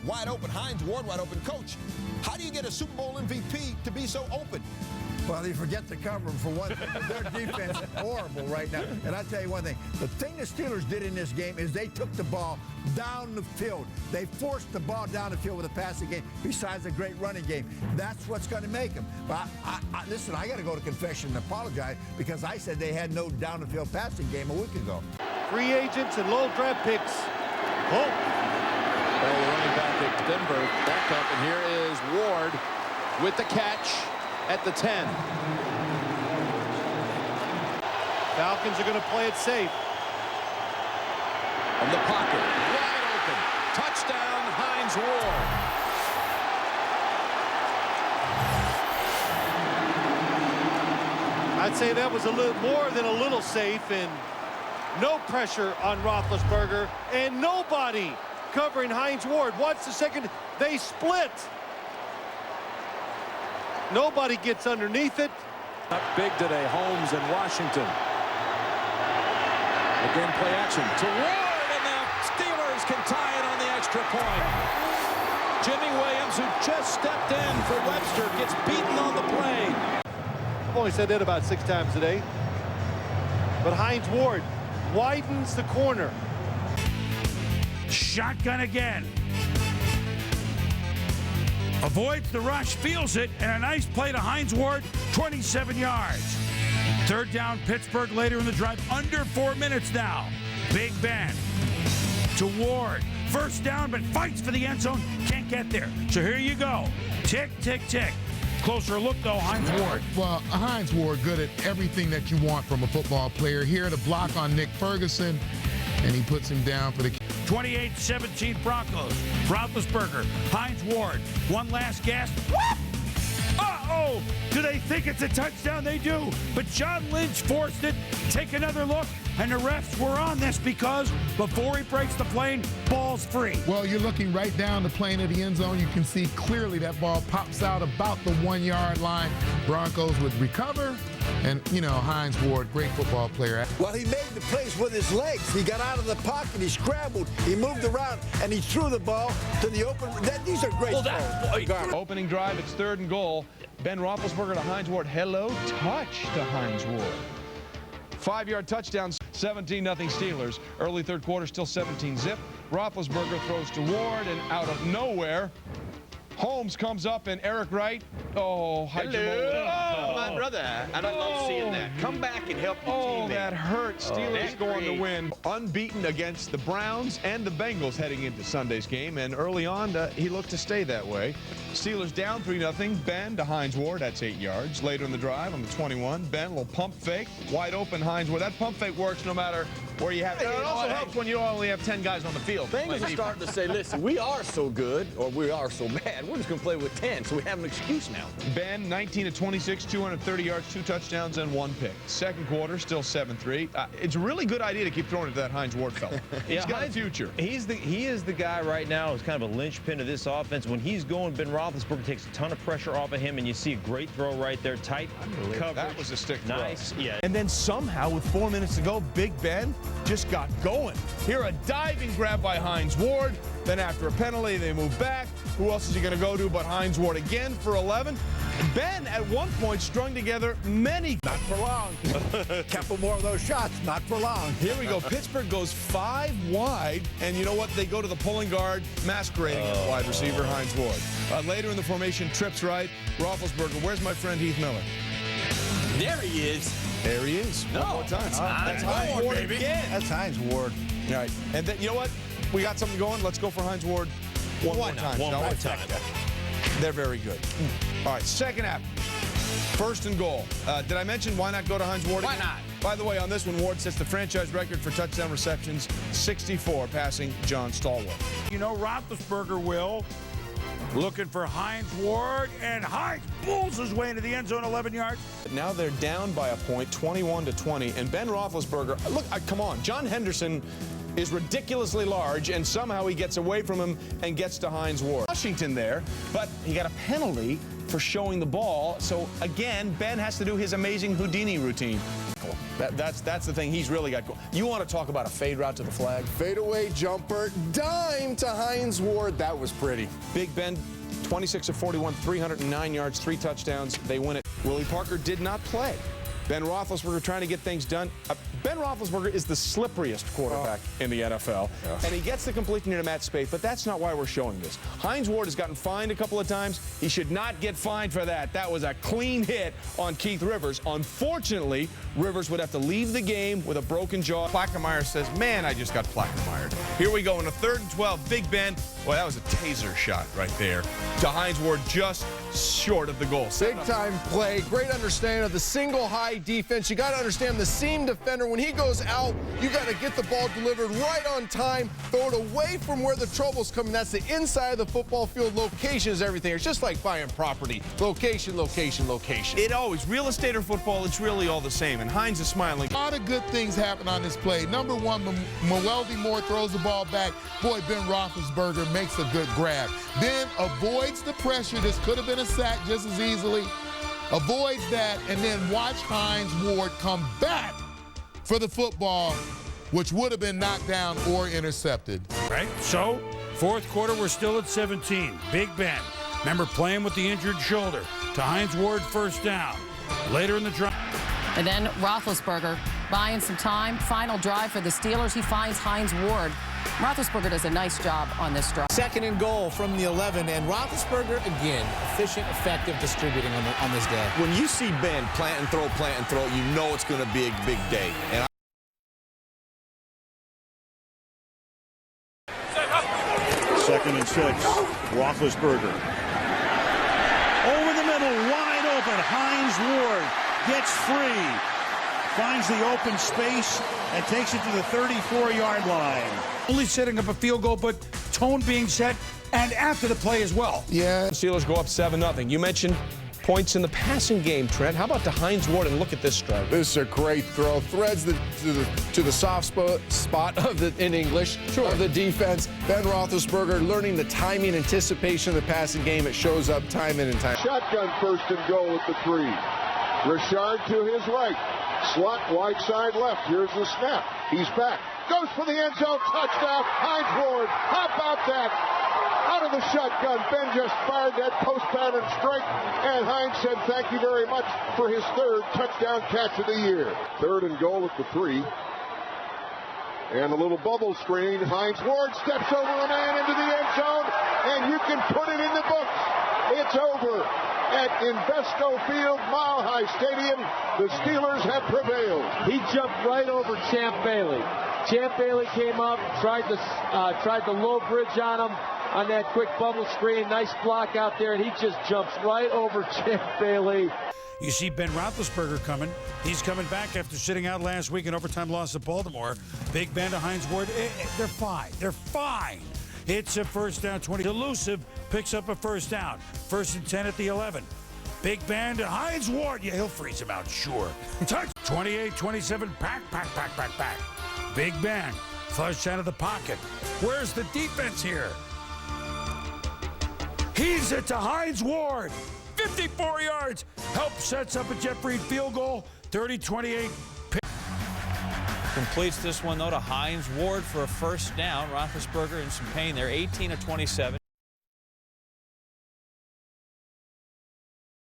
wide open. Hines Ward wide open. Coach, how do you get a Super Bowl MVP to be so open? Well, you forget to cover them for one thing. Their defense is horrible right now. And I'll tell you one thing. The thing the Steelers did in this game is they took the ball down the field. They forced the ball down the field with a passing game besides a great running game. That's what's going to make them. But listen, I got to go to confession and apologize because I said they had no down the field passing game a week ago. Free agents and low draft picks. Hope. Well, the running back at Denver back up, and here is Ward with the catch at the 10. Falcons are going to play it safe. From the pocket, wide open. Touchdown, Heinz Ward. I'd say that was a little more than a little safe, and no pressure on Roethlisberger, and nobody covering Heinz Ward. Watch the second. They split. Nobody gets underneath it. Up big today, Holmes and Washington. Again, play action to Ward, and the Steelers can tie it on the extra point. Jimmy Williams, who just stepped in for Webster, gets beaten on the play. I've only said that about 6 times today. But Heinz Ward widens the corner. Shotgun again. Avoids the rush, feels it, and a nice play to Heinz Ward, 27 yards. Third down, Pittsburgh later in the drive, under 4 minutes now. Big Ben to Ward. First down, but fights for the end zone, can't get there. So here you go. Tick, tick, tick. Closer look, though, Heinz Ward. Well, Heinz Ward good at everything that you want from a football player. Here to block on Nick Ferguson, and he puts him down for the 28-17 Broncos. Roethlisberger, Heinz Ward, one last gasp. Whoop! Uh-oh! Do they think it's a touchdown? They do. But John Lynch forced it. Take another look. And the refs were on this because before he breaks the plane, ball's free. Well, you're looking right down the plane of the end zone. You can see clearly that ball pops out about the 1-yard line. Broncos would recover. And, you know, Heinz Ward, great football player. Well, he made the plays with his legs. He got out of the pocket, he scrambled, he moved around, and he threw the ball to the open. These are great throws. Opening drive, it's 3rd and goal. Ben Roethlisberger to Heinz Ward. Hello, touch to Heinz Ward. 5-yard touchdown, 17-0 Steelers. Early 3rd quarter, still 17-zip. Roethlisberger throws to Ward, and out of nowhere, Holmes comes up, and Eric Wright. Oh, hello. Oh, my brother. I don't love seeing that. Come back and help your teammate. Oh, that hurt. Steelers go on to win. Unbeaten against the Browns and the Bengals heading into Sunday's game, and early on, he looked to stay that way. Steelers down 3-0. Ben to Heinz Ward. That's 8 yards. Later in the drive on the 21, Ben, a little pump fake. Wide open Heinz Ward. That pump fake works no matter where you have it. It also helps when you only have 10 guys on the field. Bengals are starting to say, listen, we are so good, or we are so bad, we're just going to play with 10, so we have an excuse now. Ben, 19 of 26, 230 yards, 2 touchdowns, and 1 pick. Second quarter, still 7-3. It's a really good idea to keep throwing it to that Heinz Ward fella. He's got a future. He is the guy right now who's kind of a linchpin of this offense. When he's going, Ben Roethlisberger takes a ton of pressure off of him, and you see a great throw right there. Tight coverage. That was a stick throw. Nice. Yeah. And then somehow, with 4 minutes to go, Big Ben just got going. Here, a diving grab by Heinz Ward. Then after a penalty, they move back. Who else is he going to go to but Heinz Ward again for 11? Ben, at one point, strung together many. Not for long. Couple more of those shots, not for long. Here we go. Pittsburgh goes 5 wide, and you know what? They go to the pulling guard, masquerading as wide receiver Heinz Ward. Later in the formation, trips right. Roethlisberger. Where's my friend Heath Miller? There he is. There he is. No. One more time. That's Heinz Ward, baby. That's Heinz Ward. All right. And then, you know what? We got something going. Let's go for Heinz Ward one more time. One more time. They're very good. All right, second half. 1st and goal. Did I mention why not go to Heinz Ward? Why not? By the way, on this one, Ward sets the franchise record for touchdown receptions, 64, passing John Stallworth. You know, Roethlisberger will. Looking for Heinz Ward, and Heinz pulls his way into the end zone, 11 yards. Now they're down by a point, 21-20, and Ben Roethlisberger, look, come on, John Henderson is ridiculously large, and somehow he gets away from him and gets to Heinz Ward. Washington there, but he got a penalty for showing the ball, so again, Ben has to do his amazing Houdini routine. That's the thing he's really got going. You want to talk about a fade route to the flag? Fadeaway jumper, dime to Heinz Ward. That was pretty. Big Ben, 26 of 41, 309 yards, 3 touchdowns. They win it. Willie Parker did not play. Ben Roethlisberger trying to get things done. Ben Roethlisberger is the slipperiest quarterback in the NFL. And he gets the completion into Matt Spaeth, but that's not why we're showing this. Heinz Ward has gotten fined a couple of times. He should not get fined for that. That was a clean hit on Keith Rivers. Unfortunately, Rivers would have to leave the game with a broken jaw. Plackemeier says, man, I just got Plackemeier. Here we go in a 3rd and 12. Big Ben. Boy, that was a taser shot right there to Heinz Ward, just short of the goal. Big-time play. Great understanding of the single high defense. You got to understand the seam defender. When he goes out, you got to get the ball delivered right on time, throw it away from where the trouble's coming. That's the inside of the football field. Location is everything. It's just like buying property. Location, location, location. It always, real estate or football, it's really all the same. And Heinz is smiling. A lot of good things happen on this play. Number one, Mweldy Moore throws the ball back. Boy, Ben Roethlisberger makes a good grab. Then avoids the pressure. This could have been a sack just as easily. Avoids that, and then watch Heinz Ward come back for the football, which would have been knocked down or intercepted. Right, so 4th quarter, we're still at 17. Big Ben, remember playing with the injured shoulder. To Heinz Ward, 1st down. Later in the drive. And then Roethlisberger buying some time. Final drive for the Steelers. He finds Heinz Ward. Roethlisberger does a nice job on this drive. 2nd and goal from the 11, and Roethlisberger, again, efficient, effective distributing on this day. When you see Ben plant and throw, you know it's going to be a big day. And 2nd and 6. Roethlisberger. Over the middle, wide open. Heinz Ward gets free. Finds the open space and takes it to the 34-yard line. Only setting up a field goal, but tone being set, and after the play as well. Yeah. The Steelers go up 7-0. You mentioned points in the passing game, Trent. How about to Heinz Ward, and look at this strike? This is a great throw. Threads to the soft spot of in English of the defense. Ben Roethlisberger learning the timing and anticipation of the passing game. It shows up time in and time. Shotgun 1st and goal at the 3. Richard to his right. Slot wide side left. Here's the snap. He's back. Goes for the end zone. Touchdown. Heinz Ward. How about that? Out of the shotgun. Ben just fired that post pattern strike. And Heinz said thank you very much for his 3rd touchdown catch of the year. 3rd and goal at the 3. And a little bubble screen. Heinz Ward steps over a man into the end zone. And you can put it in the books. It's over. At Invesco Field, Mile High Stadium, the Steelers have prevailed. He jumped right over Champ Bailey. Champ Bailey came up, tried the low bridge on him on that quick bubble screen. Nice block out there, and he just jumps right over Champ Bailey. You see Ben Roethlisberger coming. He's coming back after sitting out last week in overtime loss to Baltimore. Big Ben to Heinz Ward. They're fine. They're fine. It's a 1st down, 20. Elusive picks up a 1st down. 1st and 10 at the 11. Big Ben to Heinz Ward. Yeah, he'll freeze him out, sure. Touch. 28-27. Back. Big Ben flushed out of the pocket. Where's the defense here? He's it to Heinz Ward. 54 yards. Help sets up a Jeff Reed field goal. 30-28. Completes this one, though, to Heinz Ward for a 1st down. Roethlisberger in some pain there, 18 of 27.